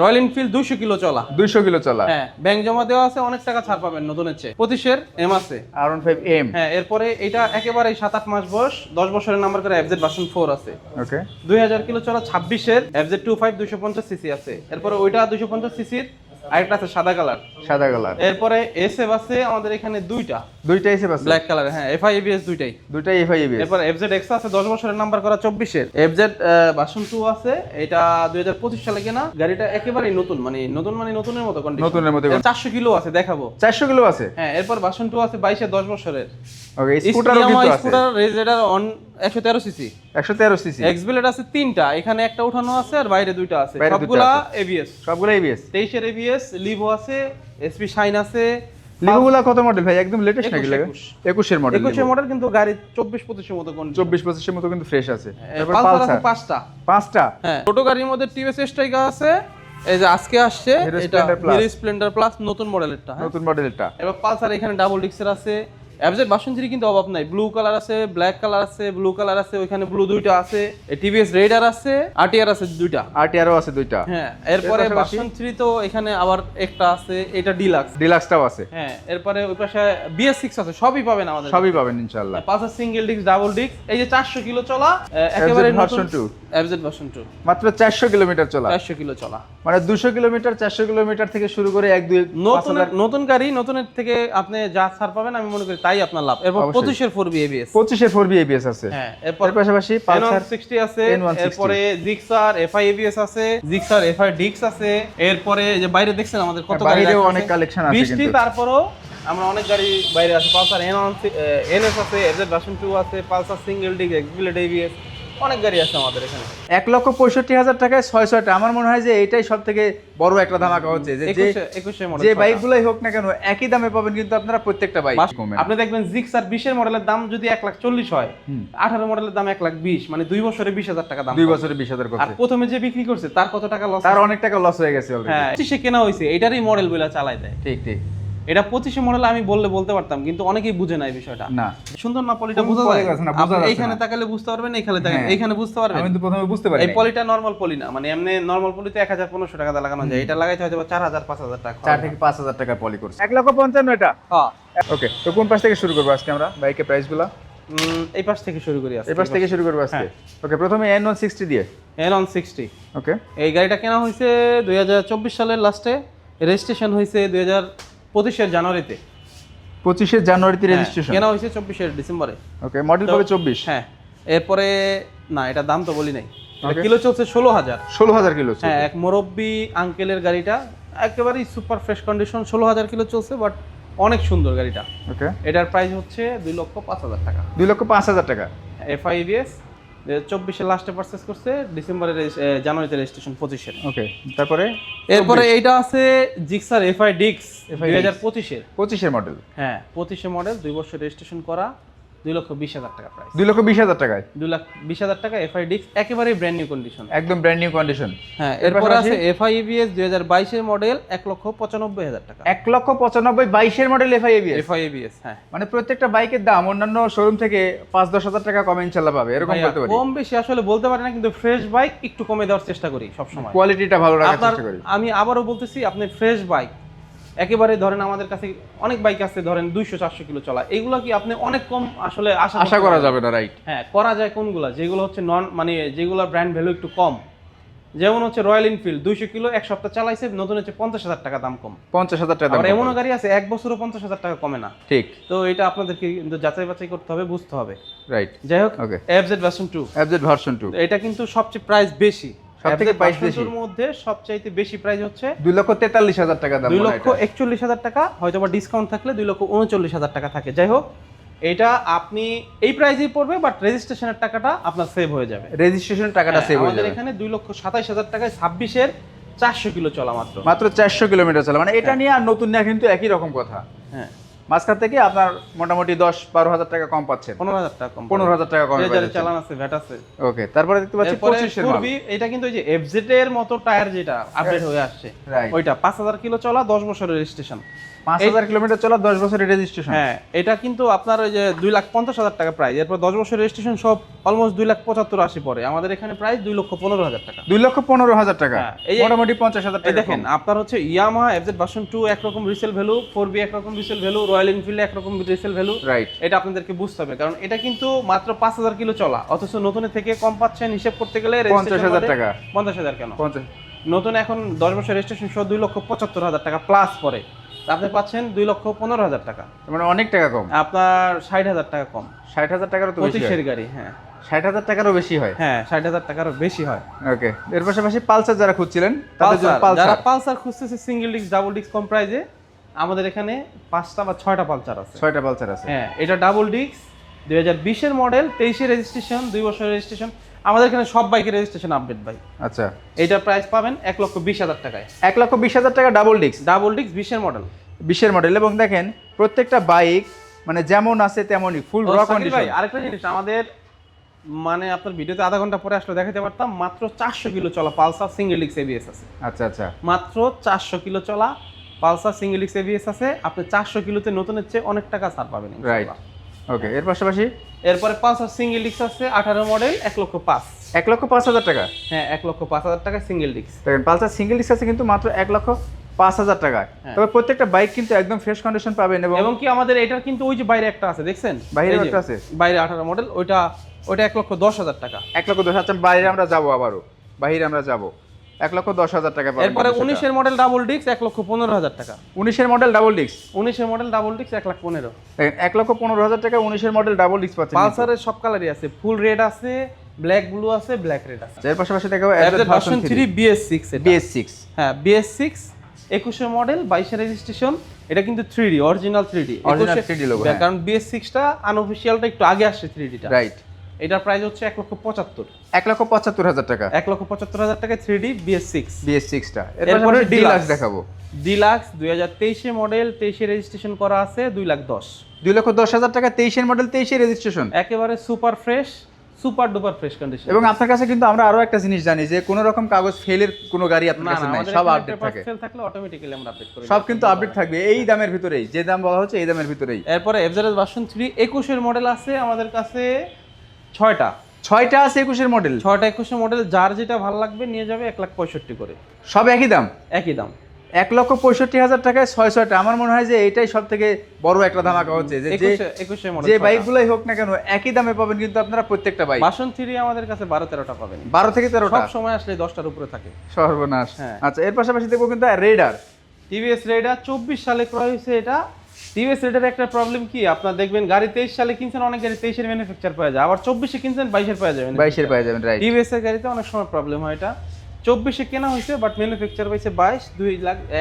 Royal Enfield 200 kilo চলা। 200 kilo চলা। হ্যাঁ, ব্যাংক জমা দেওয়া আছে, অনেক টাকা ছাড় পাবেন নতুনের চেয়ে। 25 এম আছে। R15 M। হ্যাঁ, এরপরে এটা একেবারে 7-8 মাস বয়স, 10 বছরের নাম্বার করে FZ ভার্সন 4 আছে। ওকে। 2000 কিলো চলা 26 এর FZ25 250 সিসি আছে। এরপরে ওইটা 250 সিসির আরেকটা আছে সাদা কালার। সাদা কালার। এরপরে এসএফ আছে আমাদের এখানে দুইটা এসে আছে ব্ল্যাক কালার। হ্যাঁ, FI ABS দুইটাই FI ABS। এরপর FZX আছে 10 বছরের নাম্বার করা 24 এর। FZ ভার্সন 2 আছে, এটা 2025 সালে কেনা গাড়িটা, একেবারে নতুন, মানে নতুনের মতো কন্ডিশন। নতুনের মতো। 400 কিলো আছে, দেখাবো। 400 কিলো আছে। হ্যাঁ, এরপর ভার্সন 2 আছে 22 এর 10 বছরের। ওকে, স্কুটারও কিন্তু আছে। স্কুটার রেজেডার অন 113 সিসি। 113 সিসি। এক্সবিলেট আছে 3টা, এখানে একটা উঠানো আছে আর বাইরে দুইটা আছে। সবগুলা ABS। সবগুলা ABS। 23 এর ABS, লিভো আছে, SP শাইন আছে। লিভোগুলা কত মডেল ভাই? একদম লেটেস্ট নাকি লাগে? 21 এর মডেল। 21 এর মডেল, কিন্তু গাড়ি 24-25 এর মতো কন্ডিশন। 24-25 এর মতো কিন্তু ফ্রেশ আছে। তারপর পালসার আছে পালসার 5টা। 5টা। হ্যাঁ, ছোট গাড়ির মধ্যে টিভিএস স্ট্রাইকার আছে, এই যে আজকে আসছে, এটা হিরো স্প্লেন্ডার প্লাস নতুন মডেলেরটা। নতুন মডেলটা। এবার পালসার এখানে ডাবল ডিক্সের আছে। FZ ভার্সন 3 কিন্তু অভাব নাই, ব্লু কালার আছে, ব্ল্যাক কালার আছে, ব্লু কালার আছে, ওইখানে ব্লু দুইটা আছে, টিভিএস রেডার আছে, RTR আছে দুইটা। RTR ও আছে দুইটা। হ্যাঁ, এরপরে ভার্সন 3 তো এখানে আবার একটা আছে, এটা ডিলাক্সটাও আছে। হ্যাঁ, এরপরে ওই পাশে BS6 আছে, সবই পাবেন আমাদের, সবই পাবেন ইনশাআল্লাহ। Pulsar single disc, double disc, এই যে 400 কিলো চলা একেবারে ভার্সন 2। FZ ভার্সন 2 মাত্র 400 কিলোমিটার চলা। 400 কিলো চলা, মানে 200 কিলোমিটার 400 কিলোমিটার থেকে শুরু করে 1-2 নতুন গাড়ি, নতুনের থেকে আপনি যা ছাড় পাবেন আমি মনে করি তাই আপনার লাভ। এরপর 25 এর 4B ABS। 25 এর 4B ABS আছে। হ্যাঁ, এরপর পাশাপাশি পালসার 160 আছে, এরপরে জিক্সার FI ABS আছে, জিক্সার FI ডিক্স আছে। এরপরে যে বাইরে দেখছেন আমাদের কত গাড়ি, বাইরেও অনেক কালেকশন আছে বৃষ্টি, কিন্তু তারপরও আমরা অনেক গাড়ি বাইরে আছে। পালসার NS আছে, FZ ভার্সন 2 আছে, পালসার সিঙ্গেল ডিস্ক, এক্সবিলেট ABS, অনেক গাড়ি আছে আমাদের এখানে। 1,65,000 টাকায় 600টা। আমার মনে হয় যে এটাই সব থেকে বড় একটা ধামাকা হচ্ছে, যে 21 মডেল যে বাইকগুলোই হোক না কেন একই দামে পাবেন কিন্তু আপনারা প্রত্যেকটা বাইক। আপনি দেখবেন জিক্সার 20 এর মডেলের দাম যদি 1,40,000 হয়, 18 মডেলের দাম 1,20,000, মানে 2 বছরে 20,000 টাকা দাম। 2 বছরে 20,000 আর করছে। প্রথমে যে বিক্রি করছে তার কত টাকা লস? তার অনেক টাকা লস হয়ে গেছে অলরেডি। হ্যাঁ, সে কেনা হইছে, এটারই মডেল বলে চালায় দেয়। ঠিক ঠিক। এটা 25 মডেল আমি বলতে পারতাম, কিন্তু অনেকেই বুঝে না এই বিষয়টা। না, সুন্দর না পলিটা বোঝা যায় না, এইখানে তাকালে বুঝতে পারবেন, এইখানে বুঝতে পারবেন। আমি তো প্রথমে বুঝতে পারি এই পলিটা নরমাল পলি না, মানে এমনি নরমাল পলিতে 1,000-1,500 টাকা লাগানো যায়, এটা লাগাইতে হয়তো 4,000-5,000 টাকা। 4 থেকে 5,000 টাকা পলি করছে। 1,55,000 এটা। হ্যাঁ। ওকে, তো কোন পাশ থেকে শুরু করব আজকে আমরা বাইকের প্রাইসগুলো? এই পাশ থেকে শুরু করি আজকে। এই পাশ থেকে শুরু করব আজকে। ওকে, প্রথমে N160 দিয়ে। N160। ওকে, এই গাড়িটা কেনা হয়েছে 2024 সালের লাস্টে, রেজিস্ট্রেশন হয়েছে 2025 এর জানুয়ারিতে। 25 জানুয়ারিতে রেজিস্ট্রেশন, কেনা হয়েছে 24 এর ডিসেম্বরে। ওকে, মডেল হবে 24। হ্যাঁ, এরপরে না, এটা দাম তো বলি নাই। কিলো চলছে 16,000। 16,000 কিলো। হ্যাঁ, এক মুরব্বি আঙ্কেলের গাড়িটা, একেবারেই সুপার ফ্রেশ কন্ডিশন, 16,000 কিলো চলছে, বাট অনেক সুন্দর গাড়িটা। ওকে, এটার প্রাইস হচ্ছে 2,05,000 টাকা। 2,05,000 টাকা। FI ABS 24 এর লাস্টে পারচেজ করছে, জানুয়ারিতে রেজিস্ট্রেশন 25 এর। ওকে, তারপরে এরপরে এইটা আছে জিক্সার FI ডিক্স 2025 এর। 25 এর মডেল। হ্যাঁ, 25 এর মডেল, 2 বছর রেজিস্ট্রেশন করা, 2,20,000 টাকা প্রাইস। 2,20,000 টাকায় 2,20,000 টাকা FI ডিক্স, একেবারে ব্র্যান্ড নিউ কন্ডিশন, একদম ব্র্যান্ড নিউ কন্ডিশন। হ্যাঁ, এরপর আছে FI ABS 2022 এর মডেল, 1,95,000 টাকা। 1,95,000 22 এর মডেল FI ABS। হ্যাঁ, মানে প্রত্যেকটা বাইকের দাম অন্যান্য শোরুম থেকে 5-10,000 টাকা কমে ইনশাআল্লাহ পাবে, এরকম বলতে পারি। কম বেশি আসলে বলতে পারি না, কিন্তু ফ্রেশ বাইক একটু কমে দেওয়ার চেষ্টা করি সব সময়, কোয়ালিটিটা ভালো রাখার চেষ্টা করি। আমি আবারও বলতেছি, আপনি ফ্রেশ বাইক একেবারে ধরেন, আমাদের কাছে অনেক বাইক আছে ধরেন 200-400 কিলো চলা, এগুলো কি আপনি অনেক কম আসলে আশা করা যাবে না, রাইট? হ্যাঁ, করা যায় কোনগুলা, যেগুলো হচ্ছে মানে যেগুলো ব্র্যান্ড ভ্যালু একটু কম, যেমন হচ্ছে রয়্যাল এনফিল্ড 200 কিলো 1 সপ্তাহ চালাইছে, নতুন হচ্ছে 50,000 টাকা দাম কম। 50,000 টাকা দাম। আর এমনও গাড়ি আছে 1 বছরও 50,000 টাকা কমে না। ঠিক। তো এটা আপনাদেরকে কিন্তু যাচাই বাছাই করতে হবে, বুঝতে হবে, রাইট? যাই হোক, ওকে, FZ ভার্সন 2। এটা কিন্তু সবচেয়ে প্রাইস বেশি, সবথেকে প্রাইস বেশি। এর মধ্যে সবচাইতে বেশি প্রাইস হচ্ছে 2,43,000 টাকা দাম। 2,41,000 টাকা, হয়তো বা ডিসকাউন্ট থাকলে 2,39,000 টাকা থাকে। যাই হোক, এটা আপনি এই প্রাইসেই পড়বে, বাট রেজিস্ট্রেশনের টাকাটা আপনার সেভ হয়ে যাবে। রেজিস্ট্রেশন টাকাটা সেভ হয়ে যাবে। আমাদের এখানে 2,27,000 টাকায় 26 এর 400 কিলো চলা, মাত্র 400 কিলোমিটার চলা, মানে এটা নিয়ে আর নতুন নিয়ে কিন্তু একই রকম কথা। হ্যাঁ, মাঝখান থেকে আপনার মোটামুটি 10-12 হাজার টাকা কম পাচ্ছেন। 15,000 টাকা কম, 15,000 টাকা কম 2000 চালান আছে, ভ্যাট আছে। ওকে, তারপরে দেখতে পাচ্ছি এরপরে 25 এর মাল। পূর্বী, এটা কিন্তু ওই যে এফজেড এর মতো টায়ার যেটা আপডেট হয়ে আসছে, Right. ওইটা 5000 কিলো চলা, 10 বছরের রেজিস্ট্রেশন। 5000 কিলোমিটার চলা, 10 বছরের রেজিস্ট্রেশন। হ্যাঁ, এটা কিন্তু আপনার ওই যে 2,50,000 টাকা প্রাইস, এরপর 10 বছরের রেজিস্ট্রেশন সব অলমোস্ট 2,75,80 পড়ে। আমাদের এখানে প্রাইস 2,15,000 টাকা। 2,15,000 টাকা, হ্যাঁ, এই যে- মোটামুটি 50,000 এই টাকা দেখেন কম। আপনার হচ্ছে ইয়ামাহা এফজেড ভার্সন 2 একরকম রিসেল ভ্যালু, 4B একরকম রিসেল ভ্যালু, রয়্যাল এনফিল্ড একরকম রিসেল ভ্যালু। রাইট, এটা আপনাদেরকে বুঝতে হবে, কারণ এটা কিন্তু মাত্র 5000 কিলো চলা, অথচ নতুনের থেকে কম পাচ্ছেন হিসেব করতে গেলে 50,000 টাকা। 50,000 কেন, 50। নতুন এখন 10 বছর রেজিস্ট্রেশন সহ 2,75,000 টাকা প্লাস পরে, তা আপনি পাচ্ছেন 2,15,000 টাকা, মানে অনেক টাকা কম। আপনার 60,000 টাকা কম। 60,000 টাকারও তো বেশি 25 হয়। এর গাড়ি, হ্যাঁ 60,000 টাকারও বেশি হয়। হ্যাঁ 60,000 টাকারও বেশি হয়। ওকে, এর পাশাপাশি পালসার যারা খুঁজছিলেন তাদের জন্য পালসার, যারা পালসার পালসার খুঁজতেছে সিঙ্গেল ডিস্ক ডাবল ডিস্ক কম প্রাইজে, আমাদের এখানে 5টা বা 6টা পালসার আছে। 6টা পালসার আছে। হ্যাঁ, এটা ডাবল ডিস্ক 2020 এর মডেল, 23 এর রেজিস্ট্রেশন, 2 বছরের রেজিস্ট্রেশন। আমাদের এখানে সব বাইকের রেজিস্ট্রেশন আপডেট ভাই। আচ্ছা, এইটার প্রাইস পাবেন 1,20,000 টাকায়, 1,20,000 টাকা ডাবল ডিস্ক, ডাবল ডিস্ক 20 এর মডেল। 20 এর মডেল। এবং দেখেন প্রত্যেকটা বাইক মানে যেমন আছে তেমনই ফুল র কন্ডিশন। ভাই আরেকটা জিনিস, আমাদের মানে আপনার ভিডিওতে আধা ঘন্টা পরে আসলে দেখাতে পারতাম, মাত্র 400 কিলো চলা পালসার সিঙ্গেল ডিস্ক এবিএস আছে। আচ্ছা আচ্ছা, মাত্র 400 কিলো চলা পালসার সিঙ্গেল ডিস্ক এবিএস আছে। আপনি 400 কিলোতে নতুনের চেয়ে অনেক টাকা ছাড় পাবেন রাইট। ওকে, এর পাশাপাশি এরপরে পালসার সিঙ্গেল ডিস্ক আছে 18 মডেল, 1,05,000। 1,05,000 টাকা। হ্যাঁ 1,05,000 টাকা সিঙ্গেল ডিস্ক। দেখেন পালসার সিঙ্গেল ডিস্ক আছে কিন্তু মাত্র 1,05,000 টাকায়। হ্যাঁ। তবে প্রত্যেকটা বাইক কিন্তু একদম ফ্রেশ কন্ডিশন পাবেন। এবং কি আমাদের এটার কিন্তু ওই যে বাইরে একটা আছে দেখছেন, বাইরে এই যে, একটা আছে? বাইরে 18 মডেল, ওইটা 1,10,000 টাকা। 1,10,000। আচ্ছা, বাইরে আমরা যাবো, আবারও বাইরে আমরা যাবো। 1,10,000 টাকা পাবেন। এরপরে 19 এর মডেল ডাবল ডিস্ক 1,15,000 টাকা। 19 এর মডেল ডাবল ডিস্ক, 19 এর মডেল ডাবল ডিস্ক 1,15,000। দেখেন 1,15,000 টাকা 19 এর মডেল ডাবল ডিস্ক পাচ্ছেন। পালসারের সব কালারই আছে, ফুল রেড আছে, ব্ল্যাক ব্লু আছে, ব্ল্যাক রেড আছে। এর পাশাপাশি দেখাবো এফজেড ভার্সন 3 BS6 এটা। BS6। হ্যাঁ BS6 21 এর মডেল, 22 এর রেজিস্ট্রেশন। এটা কিন্তু 3D original 3D, Original 3D logo, হ্যাঁ। কারণ BS6 টা আনঅফিশিয়ালটা একটু আগে আসছে 3D টা। রাইট। এটার প্রাইস হচ্ছে 1,75,000। 1,75,000 টাকা 1,75,000 টাকায় 3D BS6। BS6 টা। এর এরপরে পাশাপাশি ডিলাক্স ডিলাক্স দেখাবো। ডিলাক্স 2023 এর মডেল, 23 এর রেজিস্ট্রেশন করা আছে, 2,10,000। 2,10,000 টাকা 23 এর মডেল, 23 এর রেজিস্ট্রেশন। একেবারে super fresh, super duper fresh condition. এবং আপনার কাছে কিন্তু আমরা আরো একটা জিনিস জানি যে কোনো রকম কাগজ ফেলের কোনো গাড়ি আপনার কাছে নাই, সব আপডেট থাকে। ফেল থাকলে অটোমেটিক্যালি আমরা আপডেট করি, সব কিন্তু আপডেট থাকবে এই দামের ভিতরেই, যে দাম বলা হচ্ছে এই দামের ভিতরেই। এরপরে এফজেড ভার্সন 3 21 এর মডেল আছে আমাদের কাছে 6টা। 6টা আছে 21 এর মডেল। 6টা 21 এর মডেল, যার যেটা ভালো লাগবে নিয়ে যাবে, 1,65,000 করে। সব একই দাম, একই দাম, 1,65,000 টাকায় 6টা। আমার মনে হয় যে এটাই সব থেকে বড় একটা ধামাকা হচ্ছে যে 21 এর মডেল। যে বাইকগুলাই হোক না কেন একই দামে পাবেন কিন্তু আপনারা প্রত্যেকটা বাইক। ভার্সন 3 আমাদের কাছে 12-13টা পাবেন, 12 থেকে 13টা সব সময় আসলে 10টার উপরে থাকে। সর্বনাশ। হ্যাঁ। আচ্ছা, এর পাশাপাশি দেখবো কিন্তু রেডার। টিভিএস রেডার 24 সালে ক্রয় হয়েছে। এটা টিভিএস রেডারের একটা প্রবলেম কি, আপনার দেখবেন গাড়ি 23 সালে কিনছেন, অনেক গাড়ি 23 এর ম্যানুফ্যাকচার পাওয়া যায়, আবার 24 এ কিনছেন 22 এর পাওয়া যাবে। 22 এর পেয়ে যাবেন, রাইট। টিভিএস এর গাড়িতে অনেক সময় প্রবলেম হয়। এটা 24 এ কেনা হয়েছে, বাট ম্যানুফ্যাকচার পাইছে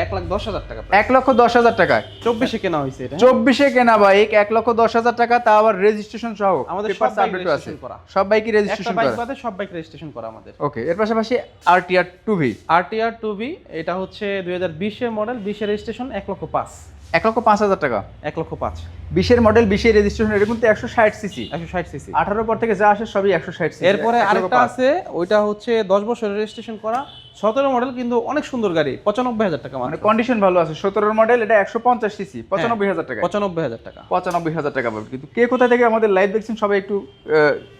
1,10,000 টাকা। 1,10,000 টাকায় 24 এ কেনা হয়েছে এটা। 24 এ কেনা বাইক 1,10,000 টাকা, তা আবার রেজিস্ট্রেশন সহ। আমাদের সব পেপারস বাইক আপডেট আছে, রেজিস্ট্রেশন করা। সব বাইকই একটা রেজিস্ট্রেশন বাইক করা। বাদে সব বাইক রেজিস্ট্রেশন করা আমাদের। ওকে, এর পাশাপাশি RTR 2V। RTR 2B এটা হচ্ছে 2020 এর মডেল, 20 এর রেজিস্ট্রেশন, 1,05,000। 1,05,000 টাকা 1,05,000 20 এর মডেল, 20 এর রেজিস্ট্রেশন। এটা কিন্তু 160 সিসি, 160 সিসি। 18 পর থেকে যা আসে সবই 160 সিসি। এরপরে আরেকটা আছে, ওইটা হচ্ছে 10 বছরের রেজিস্ট্রেশন করা, 17 মডেল, কিন্তু অনেক সুন্দর গাড়ি, 95,000 টাকা মানে মাত্র। কন্ডিশন ভালো আছে। 17 এর মডেল, এটা 150 সিসি, 95,000 টাকা। 95,000 টাকা। 95,000 টাকা পাবেন। কিন্তু কে কোথা থেকে আমাদের লাইভ দেখছেন সবাই একটু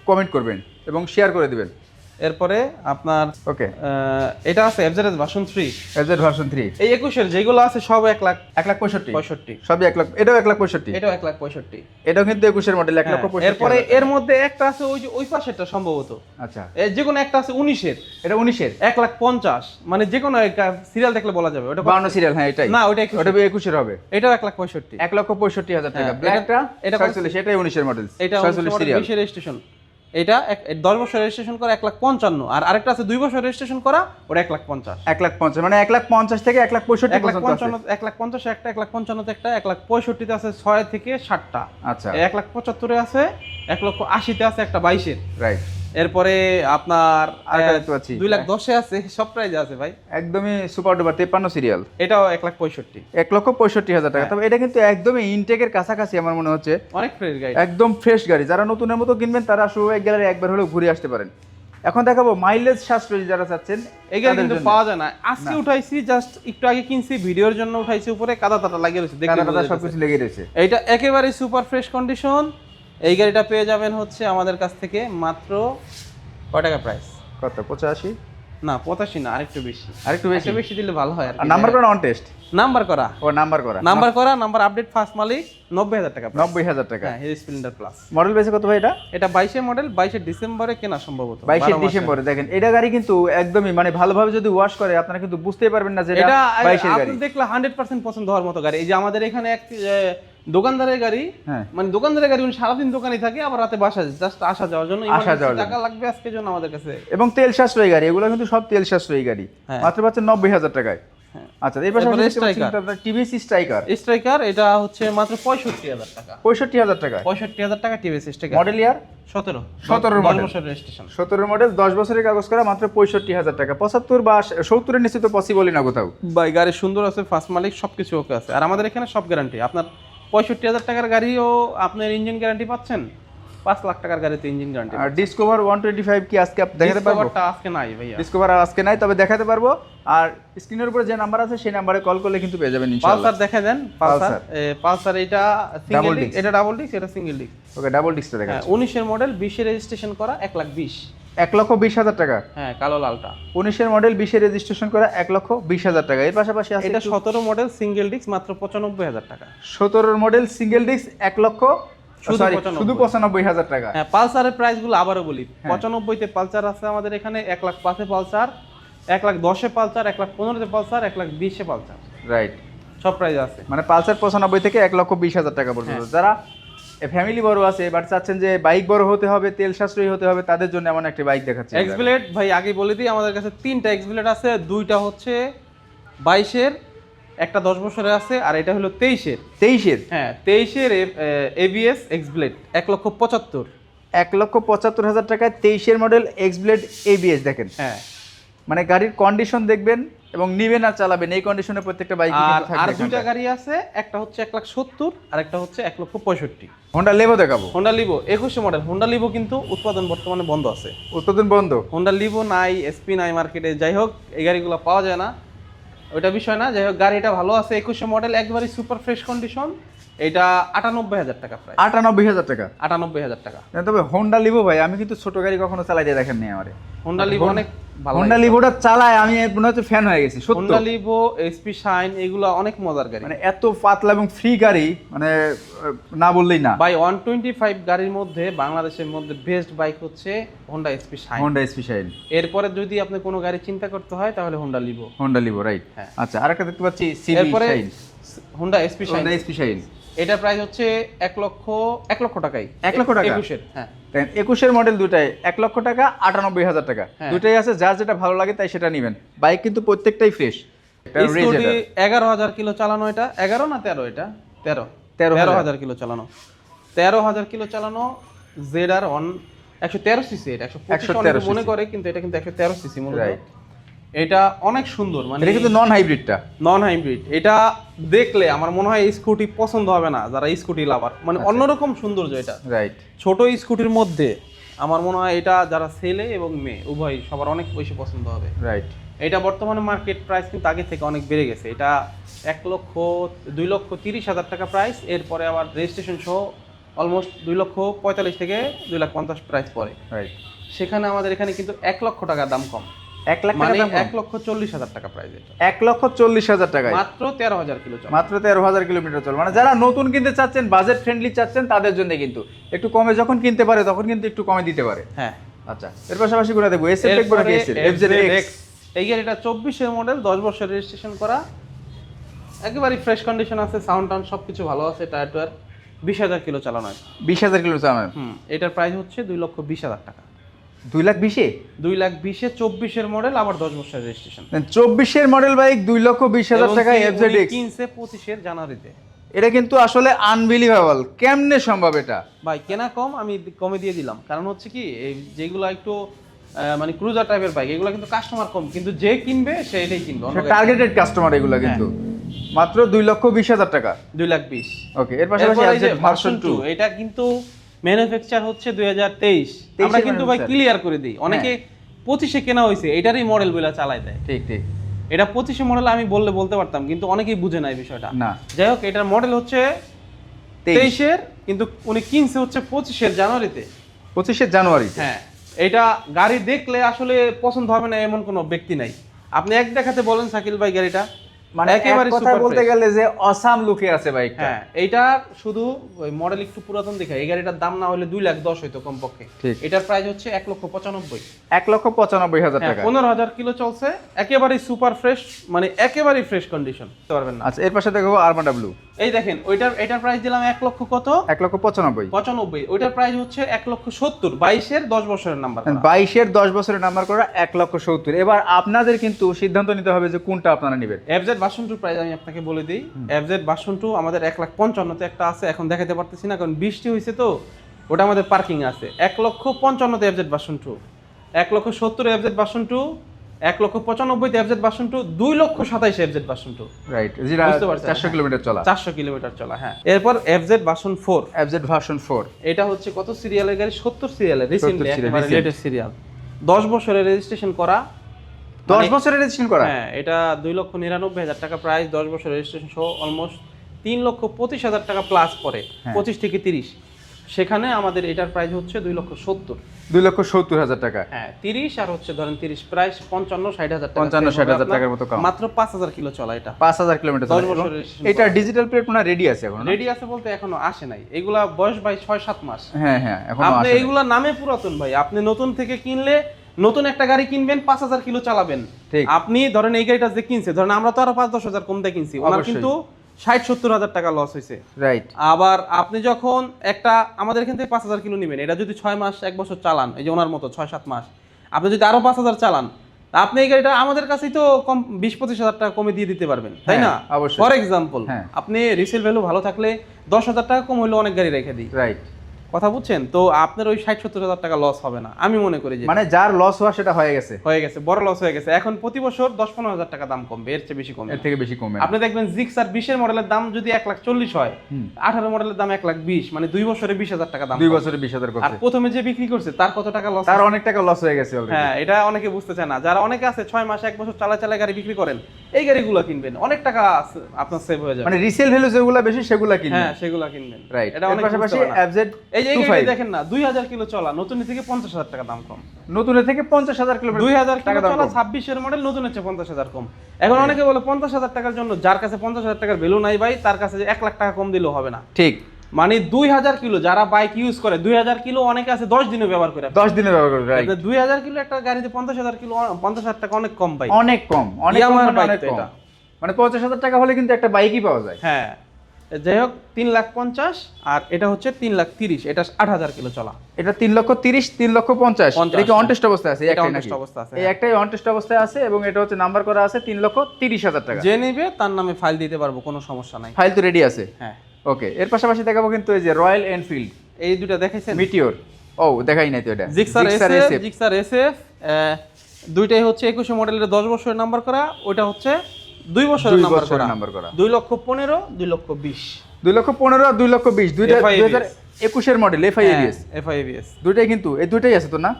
কমেন্ট করবেন এবং শেয়ার করে দিবেন। এরপরে আপনার ওকে, এটা আছে এফজেড ভার্সন 3। এফজেড ভার্সন 3 এই 21 এর যেগুলো আছে সব 1,65,000, 1,65,000। সবই 1 লাখ। এটাও 1,65,000, এটাও 1,65,000। এটাও কিন্তু 21 এর মডেল, 1,65,000। এরপরে এর মধ্যে একটা আছে ওই যে ওই পাশেরটা সম্ভবত, আচ্ছা, যে কোনো একটা আছে 19 এর, এটা 19 এর 1,50,000, মানে যে কোনো সিরিয়াল দেখলে বলা যাবে ওটা 52 সিরিয়াল। হ্যাঁ, এটাই না, ওটা 21 ওটা 21 এর হবে। এটাও 1,65,000। 1,65,000 টাকা। হ্যাঁ, ব্ল্যাকটা এটা 46, এটাই 19 এর মডেল, এটা 46 সিরিয়াল। 20 এর রেজিস্ট্রেশন। এটা 10 বছর রেজিস্ট্রেশন করা 1,55,000, আর আরেকটা আছে 2 বছর রেজিস্ট্রেশন করা, ওটা 1,50,000। 1,50,000 মানে 1,50,000 থেকে 1,65,000 পর্যন্ত আছে। 1,50,000 একটা, 1,55,000 একটা, 1,65,000 তে আছে 6 থেকে 7টা। আচ্ছা, 1,75,000 এ আছে, 1,80,000 তে আছে একটা 22 এর। রাইট। এরপরে আপনার আরেকটা দেখতে পাচ্ছি 2,10,000 আছে, সব প্রাইজে আছে ভাই। একদমই সুপার ডুপার 53 সিরিয়াল, এটাও 1,65,000। 1,65,000 টাকা। তবে এটা কিন্তু একদমই ইনটেকের কাছাকাছি আমার মনে হচ্ছে, অনেক ফ্রেশ গাড়ি, একদম ফ্রেশ গাড়ি। যারা নতুনের মতো কিনবেন তারা শুরু এক গ্যালারি একবার হলেও ঘুরে আসতে পারেন। এখন দেখাবো মাইলেজ সাশ্রয়ী যারা চাচ্ছেন, এই গাড়ি তাদের কিন্তু জন্য। পাওয়া যায় না। আজকে উঠাইছি, জাস্ট একটু আগে কিনছি, ভিডিওর জন্য উঠাইছি, উপরে কাদা টাটা লাগিয়ে রয়েছে, দেখতে কাদা টাদা সবকিছু লেগে রয়েছে। এইটা একেবারে সুপার ফ্রেশ কন্ডিশন। এই গাড়িটা পেয়ে যাবেন হচ্ছে আমাদের কাছ থেকে মাত্র কয় টাকা প্রাইস? কত 85? না 85 না, আরেকটু বেশি, আরেকটু বেশি বেশি দিলে ভালো হয় আর আর নাম্বার করা অন টেস্ট, নাম্বার করা, ও নাম্বার করা, নাম্বার আপডেট, ফার্স্ট মালিক, 90,000 টাকা। 90,000 টাকা। হ্যাঁ, হিরো স্প্লেন্ডার প্লাস। মডেল বেশি কত ভাই এটা? এটা 22 মডেল, 22 ডিসেম্বরে কেনা সম্ভবত, 22 ডিসেম্বরে। দেখেন এটা গাড়ি কিন্তু একদমই মানে ভালোভাবে যদি ওয়াশ করে আপনারা কিন্তু বুঝতেই পারবেন না যে এটা এটা 22 এর গাড়ি। আপনি দেখলে 100% পছন্দ হওয়ার মতো গাড়ি। এই যে আমাদের এখানে এক দোকানদারের গাড়ি, হ্যাঁ মানে দোকানদারের গাড়ি উনি সারাদিন দোকানে থাকে, আবার রাতে বাসা জাস্ট আসা যাওয়ার জন্য, আসা যাওয়ার টাকা লাগবে আজকের জন্য আমাদের কাছে। এবং তেল সাশ্রয়ী গাড়ি, এগুলো কিন্তু সব তেল সাশ্রয়ী গাড়ি, হ্যাঁ। মাত্র পাচ্ছেন 90,000 টাকায়। হ্যাঁ। আচ্ছা এই পাশে এরপরে স্ট্রাইকার, টিভিএস স্ট্রাইকার, স্ট্রাইকার এটা হচ্ছে মাত্র 65,000 টাকা। 65,000 টাকা। 65,000 টাকা টিভিএস স্ট্রাইকার। মডেল ইয়ার 17 17 মডেল, রেজিস্ট্রেশন, 17 মডেল, 10 বছরের কাগজ করা, মাত্র 65,000 টাকা। 75 বা 70 এর নিচে তো পসিবলই না কোথাও। ভাই গাড়ি সুন্দর আছে, ফার্স্ট মালিক, সবকিছু ওকে আছে। আর আমাদের এখানে সব গ্যারান্টি। আপনার 65,000 টাকার গাড়িও আপনার ইঞ্জিন গ্যারান্টি পাচ্ছেন, 5 লাখ টাকার গাড়িতে ইঞ্জিন গ্যারান্টি। আর ডিসকভার 125 কি আজকে দেখাতে পারবো? ডিসকভারটা আজকে নাই ভাইয়া, ডিসকভার আর আজকে নাই, তবে দেখাতে পারবো। আর স্ক্রিনের উপরে যে নাম্বার আছে সেই নাম্বারে কল করলে কিন্তু পেয়ে যাবেন ইনশাআল্লাহ। পালসার দেখা দেন, পালসার এটা সিঙ্গেল Double ডিস্ক, disc। এটা ডাবল ডিস্ক, এটা সিঙ্গেল ডিস্ক। ওকে ডাবল ডিস্কটা দেখা। 19 এর মডেল, 20 এর রেজিস্ট্রেশন করা, 1,20,000। 1,20,000 টাকা। হ্যাঁ, কালো লালটা। 19 এর মডেল, 20 এর রেজিস্ট্রেশন করা, 1,20,000 টাকা। এর পাশাপাশি আছে এটা 17 মডেল সিঙ্গেল ডিস্ক, মাত্র 95,000 টাকা। 17 এর মডেল সিঙ্গেল ডিস্ক, 1 লক্ষ শুধু সরি 95,000 শুধু 95,000 টাকা। হ্যাঁ, পালসারের প্রাইসগুলো আবারও বলি, হ্যাঁ। 95 তে পালসার আছে আমাদের এখানে, 1,05,000 এ পালসার, 1,10,000 এ পালসার, 1,15,000 এ পালসার, 1,20,000 এ পালসার, রাইট। সব প্রাইস আছে। মানে পালসার 95 থেকে 1,20,000 টাকা পর্যন্ত। যারা ফ্যামিলি বড় আছে বাট চাচ্ছেন যে বাইক বড় হতে হবে, তেল সাশ্রয়ী হতে হবে, তাদের জন্য এমন একটা বাইক দেখাচ্ছি। এক্সব্লেড ভাই আগে বলে দিই, আমাদের কাছে 3টা এক্সব্লেড আছে, 2টা হচ্ছে 22 এর, একটা 10 বছরের আছে, আর এটা হলো 23 এর। 23 এর, হ্যাঁ, 23 এর এবিএস এক্সব্লেড, 1,75,000। 1,75,000 টাকায় 23 এর মডেল এক্সব্লেড এবিএস। দেখেন হ্যাঁ, মানে গাড়ির কন্ডিশন দেখবেন এবং নিবেন আর চালাবেন, এই কন্ডিশনে প্রত্যেকটা বাইক আর 2টা গাড়ি আছে, একটা হচ্ছে 1,70,000 আর একটা হচ্ছে 1,65,000। হোন্ডা লেভো দেখাবো। Honda Livo 21 model. Honda Livo কিন্তু উৎপাদন বর্তমানে বন্ধ আছে, উৎপাদন বন্ধ। হোন্ডা লিভো নাই, এসপি নাই মার্কেটে। যাই হোক, এই গাড়িগুলো পাওয়া যায় না, ওইটা বিষয় না। যাই হোক, গাড়িটা ভালো আছে, 21 মডেল, একবারই সুপার ফ্রেশ কন্ডিশন। এটা 98,000 টাকা প্রাইস। 98,000 টাকা। 98,000 টাকা। তবে হোন্ডা লিভো ভাই আমি কিন্তু ছোট গাড়ি কখনো চালাই দিয়ে দেখেন নি আমারে। হোন্ডা লিভো অনেক ভালো। হোন্ডা লিভোটা চালায় আমি মনে হচ্ছে ফ্যান হয়ে গেছি সত্যি। হোন্ডা লিভো, এসপি শাইন, এগুলো অনেক মজার গাড়ি। মানে এত পাতলা এবং ফ্রি গাড়ি মানে না বললেই না। বাই 125 গাড়ির মধ্যে বাংলাদেশের মধ্যে বেস্ট বাইক হচ্ছে Honda SP shine. Honda SP shine. এরপরে যদি আপনি কোনো গাড়ি চিন্তা করতে হয় তাহলে Honda Livo. Honda Livo right. হ্যাঁ। আচ্ছা আরেকটা দেখতে পাচ্ছি সিবি এরপরে shine. Honda SP shine. Honda SP shine. এটা প্রাইস হচ্ছে 1 লক্ষ টাকাই। 1 লক্ষ টাকা। 21 এর। হ্যাঁ, 21 এর মডেল দুটাই 1 লক্ষ টাকা, 98,000 টাকা। হ্যাঁ। দুটাই আছে, যার যেটা ভালো লাগে তাই সেটা নেবেন। বাইক কিন্তু প্রত্যেকটাই ফ্রেশ। স্কুটি 11,000 কিলো চালানো, এটা 11 না 13, এটা 13,000 কিলো চালানো, 13,000 কিলো চালানো। জেডআর 113 সিসি, এটা 125 মনে করে, কিন্তু এটা কিন্তু 113 সিসি মূলত। রাইট। এটা অনেক সুন্দর, মানে এটা কিন্তু নন হাইব্রিডটা। Non hybrid. এটা দেখলে আমার মনে হয় স্কুটি পছন্দ হবে না যারা স্কুটি লাভার, মানে অন্যরকম সৌন্দর্য এটা। রাইট। ছোট স্কুটির মধ্যে আমার মনে হয় এটা যারা ছেলে এবং মেয়ে উভয় সবার অনেক বেশি পছন্দ হবে। রাইট। এটা বর্তমানে মার্কেট প্রাইস কিন্তু আগে থেকে অনেক বেড়ে গেছে। এটা 2,30,000 টাকা প্রাইস। এরপরে আবার রেজিস্ট্রেশন সহ অলমোস্ট 2,45,000 থেকে 2,50,000 প্রাইস পড়ে। রাইট। সেখানে আমাদের এখানে কিন্তু 1 লক্ষ টাকা দাম কম, 1 লাখ মানে টাকা। 1,40,000 টাকা প্রাইস। এটা 1,40,000 টাকায় মাত্র 13,000 কিলো চলে। মাত্র 13,000 কিলোমিটার চল। মানে যারা নতুন কিনতে চাচ্ছেন, বাজেট ফ্রেন্ডলি চাচ্ছেন, তাদের জন্য কিন্তু একটু কমে যখন কিনতে পারে তখন কিন্তু একটু কমে দিতে পারে। হ্যাঁ। আচ্ছা এর পাশাপাশি করে দেবো এসএফ দেখবো নাকি এফজেড। এই গাড়িটা 24 এর মডেল, 10 বছর রেজিস্ট্রেশন করা, একেবারে ফ্রেশ কন্ডিশন আছে, সাউন্ড টাউন সবকিছু ভালো আছে। টায়ার টায়ার 20,000 কিলো চালানো আছে। 20,000 কিলো চালানো। এটার প্রাইস হচ্ছে 2,20,000 টাকা। 2,20,000? 2,20,000 24 এর মডেল, আবার 10 বছর রেজিস্ট্রেশন। 24 এর মডেল বাইক 2,20,000 টাকায় এফজেড এক্স কিনছে 25 এর জানুয়ারিতে। এটা কিন্তু আসলে আনবিলিভেবল, কেমনে সম্ভব এটা? ভাই কেনা কম, আমি কমে দিয়ে দিলাম। কারণ হচ্ছে কি, এই যেগুলো একটু মানে ক্রুজার টাইপের বাইক, এগুলো কিন্তু কাস্টমার কম, কিন্তু যে কিনবে সে এটাই কিনবে। টার্গেটেড কাস্টমার এগুলো কিন্তু মাত্র 2,20,000 টাকা, 2,20,000। ওকে, এর পাশাপাশি আছে ভার্সন 2। এটা কিন্তু ম্যানুফ্যাকচার হচ্ছে 2023। আমরা কিন্তু ভাই ক্লিয়ার করে দিই, অনেকে 25-এ কেনা হয়েছে এটারই মডেল বলে চালায় দেয়। ঠিক ঠিক, এটা 25-এ মডেল আমি বলতে পারতাম, কিন্তু অনেকেই বুঝে না এই বিষয়টা। না, যাই হোক, এটার মডেল হচ্ছে 23-এর, কিন্তু উনি কিনছে হচ্ছে 25-এর জানুয়ারিতে। 25 জানুয়ারি। হ্যাঁ, এটা গাড়ি দেখলে আসলে পছন্দ হবে না এমন কোনো ব্যক্তি নাই। আপনি এক দেখাতে বলেন শাকিল ভাই গাড়িটা, মানে একেবারে কথা বলতে গেলে যে অসাম লুকে আছে বাইকটা। হ্যাঁ, এইটা শুধু ওই মডেল একটু পুরাতন দেখে এই গাড়িটার দাম না হলে 2,10,000 হইতো কমপক্ষে। এটার প্রাইস হচ্ছে 1,95,000। 1,95,000 টাকা। 15,000 কিলো চলছে, একেবারে সুপার ফ্রেশ, মানে একেবারে ফ্রেশ কন্ডিশন, বুঝতে পারবেন না। আচ্ছা, এর পাশে দেখো আরমাডা ব্লু। এই দেখেন, এটার প্রাইস দিলাম 1 লক্ষ কত, 1,95,000। ওইটার প্রাইস হচ্ছে 1,70,000। 22-এর 10 বছরের নাম্বার, 22-এর 10 বছরের নাম্বার করা 1,70,000। এবার আপনাদের কিন্তু সিদ্ধান্ত নিতে হবে যে কোনটা আপনারা নেবেন। এফজেড ভার্সন 2 প্রাইস আমি আপনাকে বলে দিই। এফজেড ভার্সন 2 আমাদের 1,55,000 তে একটা আছে, এখন দেখাতে পারতেছি না কারণ বৃষ্টি হয়েছে, তো ওটা আমাদের পার্কিং আছে। 1,55,000 তে এফজেড ভার্সন 2, 1,70,000 এফজেড ভার্সন 2, 1,95,000 তে FZ version 2, 2,27,000 FZ version 2। Right, যেটা 400 কিলোমিটার চলা। 400 কিলোমিটার চলা, হ্যাঁ। এরপর এফজেড ভার্সন 4। এফজেড ভার্সন 4, এটা হচ্ছে কত সিরিয়ালের গাড়ি? 70 সিরিয়ালের, রিসেন্টলি একেবারে লেটেস্ট সিরিয়াল, 10 বছরের রেজিস্ট্রেশন করা। 10 বছরের রেজিস্ট্রেশন করা? হ্যাঁ, এটা 2,99,000 টাকা প্রাইস, 10 বছর রেজিস্ট্রেশন সহ অলমোস্ট 3,25,000 টাকা প্লাস পরে, 25 থেকে 30। সেখানে আমাদের এটার প্রাইস হচ্ছে 2,70,000। 2,70,000 টাকা। হ্যাঁ, 30 আর হচ্ছে ধরেন 30 প্রাইস 55-60,000 টাকা, 55-60,000 টাকার মতো কম। মাত্র 5,000 কিলো চলা এটা, 5,000 কিলোমিটার 10 বছর রেজিস্ট্রেশন। এটা ডিজিটাল প্লেট না রেডি আছে এখন? রেডি আছে বলতে এখনো আসে নাই, এগুলা বয়স ভাই 6-7 মাস। হ্যাঁ হ্যাঁ, এখনো আপনি আসে। এগুলা নামে পুরাতন ভাই, আপনি নতুন থেকে কিনলে নতুন একটা গাড়ি কিনবেন, 5,000 কিলো চালাবেন। আপনি ধরেন এই গাড়িটা যে কিনছে, ধরেন আমরা তো আরো 5-10,000 কম দিয়ে কিনছি, ওনার কিন্তু 60-70,000 টাকা লস হয়েছে। রাইট। আবার আপনি যখন একটা আমাদের এখান থেকে 5,000 কিলো নেবেন, এটা যদি 6 মাস 1 বছর চালান, এই যে ওনার মতো 6-7 মাস, আপনি যদি আরো 5,000 চালান, আপনি এই গাড়িটা আমাদের কাছেই তো কম 20-25,000 টাকা কমে দিয়ে দিতে পারবেন, তাই না? ফর এক্সাম্পল, আপনি রিসেল ভ্যালু ভালো থাকলে 10,000 টাকা কম হলে অনেক গাড়ি রেখে দিই। রাইট, কথা বুঝছেন তো? আপনার ওই 60-70,000 টাকা লস হবে না, আমি মনে করি যে মানে যার লস হওয়া সেটা হয়ে গেছে, বড় লস হয়ে গেছে। এখন প্রতি বছর 10-15,000 টাকা দাম কমবে, এর চেয়ে বেশি কমবে, এর থেকে বেশি কমবে। আপনি দেখবেন জিক্সার 20-এর মডেলের দাম যদি 1,40,000 হয়, 18 মডেলের দাম 1,20,000, মানে 2 বছরে 20,000 টাকা দাম। 2 বছরে 20,000 আর প্রথমে যে বিক্রি করছে তার কত টাকা লস? তার অনেক টাকা লস হয়ে গেছে অলরেডি। হ্যাঁ, এটা অনেকে বুঝতে চায় না। যারা অনেকে আছে 6 মাস 1 বছর চালা গাড়ি বিক্রি করেন, এই গাড়িগুলো কিনবেন, অনেক টাকা আপনার সেভ হয়ে যাবে। মানে রিসেল ভ্যালু যেগুলো বেশি সেগুলো কিনবেন। হ্যাঁ, সেগুলো কিনবেন। রাইট। এটা অনেক পাশাপাশি এফজেড এই যে গাড়ি দেখেন না, 2,000 কিলো চলা, নতুন থেকে 50,000 টাকা দাম কম। নতুন থেকে 50,000 কিলোমিটার, 2,000 কিলো চলা 26-এর মডেল, নতুনের চেয়ে 50,000 কম। এখন অনেকে বলে 50,000 টাকার জন্য, যার কাছে 50,000 টাকার ভ্যালু নাই ভাই, তার কাছে 1 লাখ টাকা কম দিলেও হবে না। ঠিক, মানে 2,000 কিলো যারা বাইক ইউজ করে, 2,000 কিলো অনেকে আছে 10 দিনে ব্যবহার করে, 10 দিনে ব্যবহার করে। রাইট, 2,000 কিলো একটা গাড়িতে 50,000 কিলো, 50,000 টাকা অনেক কম ভাই, অনেক কম, অনেক কম, অনেক কম। মানে 50,000 টাকা হলে কিন্তু একটা বাইকই পাওয়া যায়। হ্যাঁ, যাই হোক 3,50,000, আর এটা হচ্ছে 3,30,000, এটা 8,000 কিলো চলা। এটা 3,30,000, 3,50,000। এটা কি অন টেস্ট অবস্থায় আছে? একটাই নাকি? এই একটাই অন টেস্ট অবস্থায় আছে, এবং এটা হচ্ছে নাম্বার করা আছে 3,30,000 টাকা। যে নেবে তার নামে ফাইল দিতে পারবো, কোনো সমস্যা নাই, ফাইল তো রেডি আছে। হ্যাঁ, ওকে। এর পাশাপাশি দেখাবো কিন্তু এই যে রয়্যাল এনফিল্ড, এই দুটো দেখাইছেন? মিটিওর, ও দেখাই নাই তো। এটা জিক্সার এসএফ, দুইটাই হচ্ছে 21 মডেলের 10 বছরের নাম্বার করা, ওটা হচ্ছে 2 বছরের নাম্বার করা। 2,15,000, 2,20,000। 2,15,000 আর 2,20,000, দুইটা 2021 মডেল FIABS। দুইটাই কিন্তু, এই দুইটাই আছে তো না?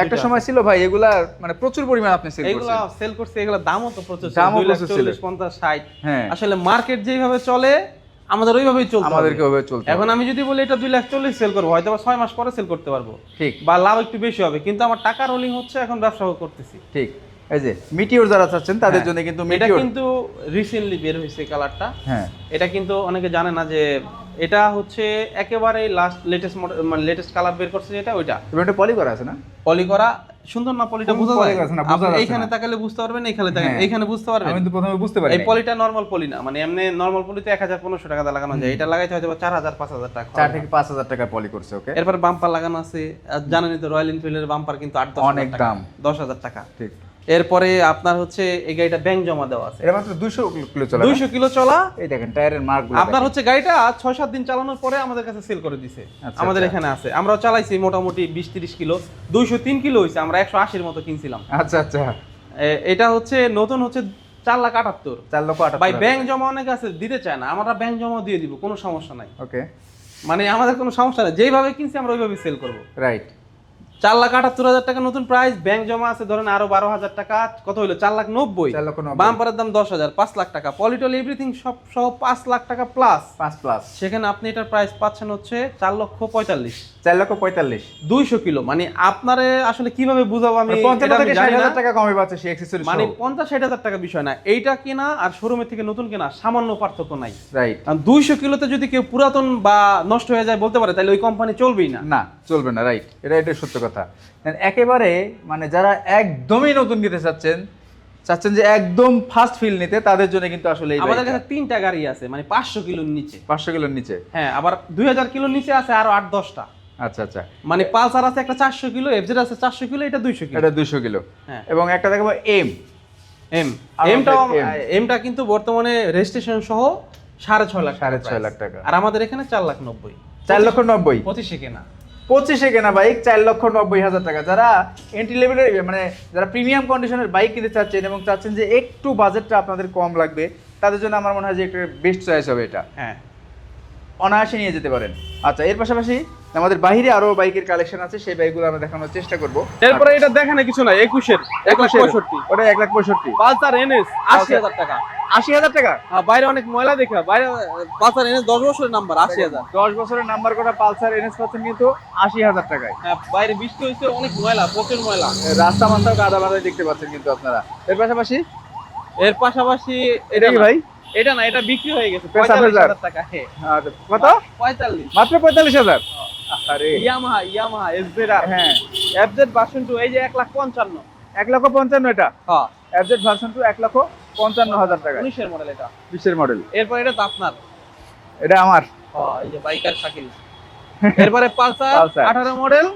একটা সময় ছিল ভাই এগুলা মানে প্রচুর পরিমাণ আপনি সেল করছে, এগুলা দামও তো প্রচুর, 2,40,000, 50-60। হ্যাঁ, আসলে মার্কেট যেভাবে চলে আমাদের ওইভাবেই চলতে হবে, আমাদেরকে ওইভাবে চলতে হবে। এখন আমি যদি বলি এটা 2,40,000 সেল করবো, হয়তো 6 মাস পরে সেল করতে পারবো, ঠিক, বা লাভ একটু বেশি হবে, কিন্তু আমার টাকা রোলিং হচ্ছে, এখন ব্যবসা করতেছি। ঠিক। এই যে মিটিওর যারা চাচ্ছেন তাদের জন্য কিন্তু এটা কিন্তু রিসেন্টলি বের হয়েছে কালারটা। হ্যাঁ, এটা কিন্তু অনেকে জানে না যে এটা হচ্ছে একেবারে লেটেস্ট মডেল, মানে লেটেস্ট কালার বের করছে যেটা, ওইটা এটা পলি করা আছে না? পলি করা সুন্দর না? পলিটা বোঝা যায় না? এইখানে তাকালে বুঝতে পারবেন, এইখানে বুঝতে পারবেন। আমি তো প্রথমে বুঝতে পারি এই পলিটা নরমাল পলি না, মানে এমনি নরমাল পলিতে 1,000-1,500 টাকা লাগানো যায়, এটা লাগাইতে হয়তো 4,000-5,000 টাকা, 4 থেকে 5,000 টাকা পলি করছে। ওকে। এরপর বাম্পার লাগানো আছে, জানেনই তো রয়্যাল এনফিল্ডের বাম্পার কিন্তু 8-10 অনেক দাম, 10,000 টাকা। ঠিক। এরপরে আপনার হচ্ছে এই গাড়িটা ব্যাংক জমা দেওয়া আছে, এটা মাত্র 200 কিলো চলা 200 কিলো চলা। এই দেখেন টায়ারের মার্কগুলো আপনার হচ্ছে গাড়িটা 6-7 দিন চালানোর পরে আমাদের কাছে সেল করে দিছে, আমাদের এখানে আছে। আমরাও চালাইছি মোটামুটি 20-30 কিলো, 203 কিলো হয়েছে, আমরা 180 মতো কিনছিলাম। আচ্ছা আচ্ছা। এটা হচ্ছে নতুন হচ্ছে 4,78,000। 4,78,000 ভাই ব্যাংক জমা অনেক আছে, দিতে চায় না, আমরা ব্যাংক জমা দিয়ে দিব, কোনো সমস্যা নাই। ওকে, মানে আমাদের কোনো সমস্যা নেই, যেইভাবে কিনছি আমরা ওইভাবে সেল করবো। রাইট। 4,78,000 টাকা নতুন প্রাইস, ব্যাংক জমা আছে ধরেন আরো 12,000 টাকা, কত হইলো 4,90,000। বাম্পারের দাম 10,000, 5 লাখ টাকা, পলিটল এভরিথিং সব সহ 5 লাখ টাকা প্লাস 5+। সেখানে আপনি এটার প্রাইস পাচ্ছেন হচ্ছে 4,45,000। 4,45,000 200 কিলো। মানে আপনারে আসলে কিভাবে বুঝাবো আমি, 50 থেকে 60,000 টাকা কমে পাচ্ছে সেই অ্যাকসেসরি। মানে 50-60,000 টাকা বিষয় না, এইটা কেনা আর শোরুমের থেকে নতুন কেনা সামান্য পার্থক্য নাই। রাইট। কারণ 200 কিলোতে যদি কেউ পুরাতন বা নষ্ট হয়ে যায় বলতে পারে, তাহলে ওই কোম্পানি চলবেই না। না, চলবে না, রাইট। এটা সত্য কথা। একেবারে মানে যারা একদমই নতুন নিতে চাচ্ছেন যে একদম ফার্স্ট ফিল নিতে, তাদের জন্য কিন্তু আসলে আমাদের কাছে 3টা গাড়ি আছে, মানে 500 কিলোর নিচে। 500 কিলোর নিচে, হ্যাঁ, আবার 2000 কিলোর নিচে আছে আরো 8-10টা। আচ্ছা আচ্ছা। মানে পালসার আছে একটা 400 কিলো, এফজেড আছে 400 কিলো, এটা 200 কিলো। এটা 200 কিলো। হ্যাঁ। এবং একটা দেখাবো এমটা কিন্তু বর্তমানে রেজিস্ট্রেশন সহ 6.5 লাখ, 6.5 লাখ টাকা। আর আমাদের এখানে 4,90,000। 4,90,000 25 কেনা। 25-এ কেনা বাইক 4,90,000 টাকা। যারা এন্ট্রি লেভেলের মানে যারা প্রিমিয়াম কন্ডিশনের বাইক কিনতে চাচ্ছেন এবং চাচ্ছেন যে একটু বাজেটটা আপনাদের কম লাগবে, তাদের জন্য আমার মনে হয় যে একটা বেস্ট চয়েস হবে এটা। হ্যাঁ, অনায়াসে নিয়ে যেতে পারেন। আচ্ছা, এর পাশাপাশি আমাদের বাইরে আরো বাইকের কালেকশন আছে, সেই বাইকগুলো আমরা দেখানোর চেষ্টা করব। এরপরে এটা দেখানে কিছু না, 21-এর 1,65,000। ওটা 1,65,000। পালসার এনএস 80,000 টাকা। 80,000 টাকা? হ্যাঁ, বাইরে অনেক ময়লা দেখা, বাইরে পালসার এনএস 10 বছরের নাম্বার, 80,000। 10 বছরের নাম্বার করা পালসার এনএস পাচ্ছেন কিন্তু 80,000 টাকায়। হ্যাঁ, বাইরে বৃষ্টি হয়েছে, অনেক ময়লা, প্রচুর ময়লা, রাস্তা মাথাও কাদা বাদাই দেখতে পাচ্ছেন কিন্তু আপনারা। এর পাশাপাশি এটা কি ভাই? এটা না, এটা বিক্রি হয়ে গেছে 45,000 টাকা। হ্যাঁ, আর কত? 45, মাত্র 45,000। আরে ইয়ামাহা এসজেড। হ্যাঁ, এফজেড ভার্সন 2, এই যে 1,55,000। 1,55,000 এটা। হ্যাঁ, এফজেড ভার্সন 2 1,55,000 টাকা। 19-এর মডেল এটা। 20-এর মডেল। এরপর এটা তো আপনার, এটা আমার। হ্যাঁ, এই যে বাইকার শাকিল। এরপরে পালসার 18 মডেল,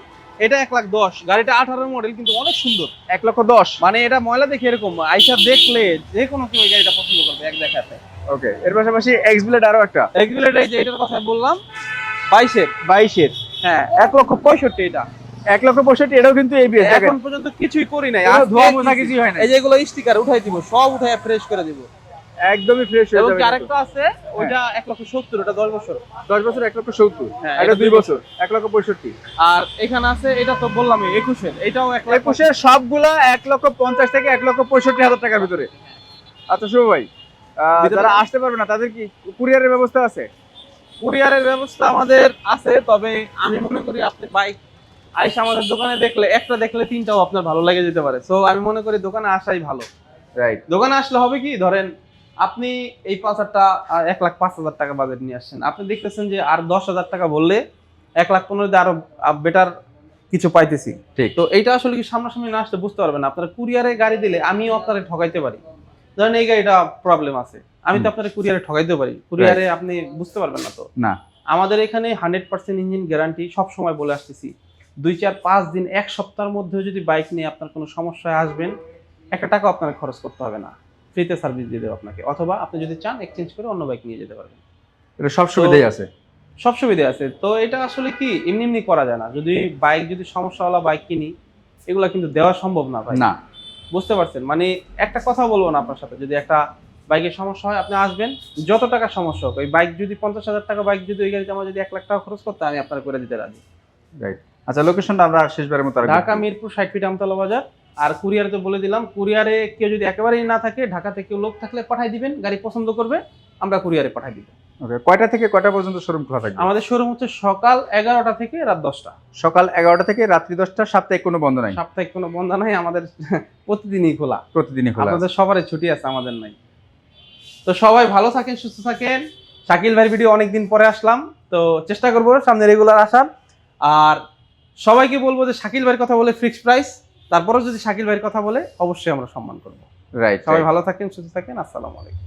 এটা 1,10,000। গাড়িটা 18 মডেল কিন্তু অনেক সুন্দর। 1,10,000। মানে এটা ময়লা দেখে এরকম আইসা দেখলে যে কোনো কেউ এই গাড়িটা পছন্দ করবে এক দেখাতে। ওকে, এর পাশাপাশি এক্সব্লেড আরো একটা। এক্সব্লেড, এই যে এটার কথা বললাম, 22-এর। 22-এর। হ্যাঁ, 1,65,000 এটা। 1,65,000 এটাও কিন্তু এবিএস। এখন পর্যন্ত কিছুই করি নাই, আর ধোয়া মোছা কিছুই হয় না। এই যে এগুলো স্টিকার উঠাই দিব, সব উঠায় ফ্রেশ করে দিব, একদমই ফ্রেশ হয়ে এবং যাবে। আরেকটা আছে ওটা 1,70,000, ওটা 10 বছর। 10 বছর 1,70,000। হ্যাঁ, এটা 2 বছর 1,65,000। আর এখানে আছে এটা তো বললামই 21-এর, এটাও 21-এর সবগুলা 1,50,000 থেকে 1,65,000 টাকার ভিতরে। আচ্ছা শুভ ভাই, যারা আসতে পারবে না তাদের কি কুরিয়ারের ব্যবস্থা আছে? কুরিয়ারের ব্যবস্থা আমাদের আছে, তবে আমি মনে করি আপনি বাইক আইসা আমাদের দোকানে দেখলে, একটা দেখলে 3টাও আপনার ভালো লেগে যেতে পারে। সো আমি মনে করি দোকানে আসাই ভালো। রাইট। দোকানে আসলে হবে কি, ধরেন আপনি এই পালসারটা 1,05,000 টাকা বাজেট নিয়ে আসছেন, আপনি দেখতেছেন যে আর 10,000 টাকা বললে 1,15,000 আরো বেটার কিছু পাইতেছি। ঠিক। তো এইটা আসলে কি সামনাসামনি না আসলে বুঝতে পারবেন না। আপনারা কুরিয়ারে গাড়ি দিলে আমিও আপনারা ঠকাইতে পারি, ধরেন এই গাড়িটা প্রবলেম আছে, আমি তো আপনারা কুরিয়ারে ঠকাইতে পারি, কুরিয়ারে আপনি বুঝতে পারবেন না। তো না, আমাদের এখানে 100% ইঞ্জিন গ্যারান্টি, সব সময় বলে আসতেছি। 2-4-5 দিন, 1 সপ্তাহের মধ্যে যদি বাইক নিয়ে আপনার কোনো সমস্যায় আসবেন, 1 টাকা আপনার খরচ করতে হবে না, ফ্রিতে সার্ভিস দিয়ে দেবো আপনাকে, অথবা আপনি যদি চান এক্সচেঞ্জ করে অন্য বাইক নিয়ে যেতে পারবেন। এটা সব সুবিধাই আছে। সব সুবিধা আছে। তো এটা আসলে কি এমনি এমনি করা যায় না। যদি বাইক, যদি সমস্যাওয়ালা বাইক কিনি, এগুলা কিন্তু দেওয়া সম্ভব না ভাই। না, বুঝতে পারছেন? মানে একটা কথা বলবো না আপনার সাথে, যদি একটা বাইকের সমস্যা হয় আপনি আসবেন, যত টাকা সমস্যা হোক, ওই বাইক যদি 50,000 টাকা বাইক, যদি ওই গাড়িতে আমার যদি 1 লাখ টাকা খরচ করতে, আমি আপনার করে দিতে রাজি। রাইট। আচ্ছা, লোকেশনটা আমরা শেষবারের মতো ঢাকা মিরপুর 60 ফিট আমতলা বাজার। আর কুরিয়ারে তো বলে দিলাম, কুরিয়ারে কেউ যদি একেবারেই না থাকে, ঢাকা থেকে কেউ লোক থাকলে পাঠাই দিবেন, গাড়ি পছন্দ করবে আমরা কুরিয়ারে পাঠাই দিব। ওকে, কয়টা থেকে কয়টা পর্যন্ত শোরুম খোলা থাকবে? আমাদের শোরুম হচ্ছে সকাল 11টা থেকে রাত 10টা। সকাল 11টা থেকে রাত্রি 10টা, সাপ্তাহিক কোনো বন্ধ নাই? সাপ্তাহিক কোনো বন্ধ নাই, আমাদের প্রতিদিনই খোলা। প্রতিদিনই খোলা। আপনাদের সবারই ছুটি আছে, আমাদের নাই। তো সবাই ভালো থাকেন, সুস্থ থাকেন। শাকিল ভাইয়ের ভিডিও অনেকদিন পরে আসলাম, তো চেষ্টা করবো সামনে রেগুলার আসার। আর সবাইকে বলবো যে শাকিল ভাইয়ের কথা বলে ফিক্সড প্রাইস, তারপরেও যদি শাকিল ভাইয়ের কথা বলে অবশ্যই আমরা সম্মান করবো। রাইট। সবাই ভালো থাকেন, সুস্থ থাকেন। আসসালামু আলাইকুম।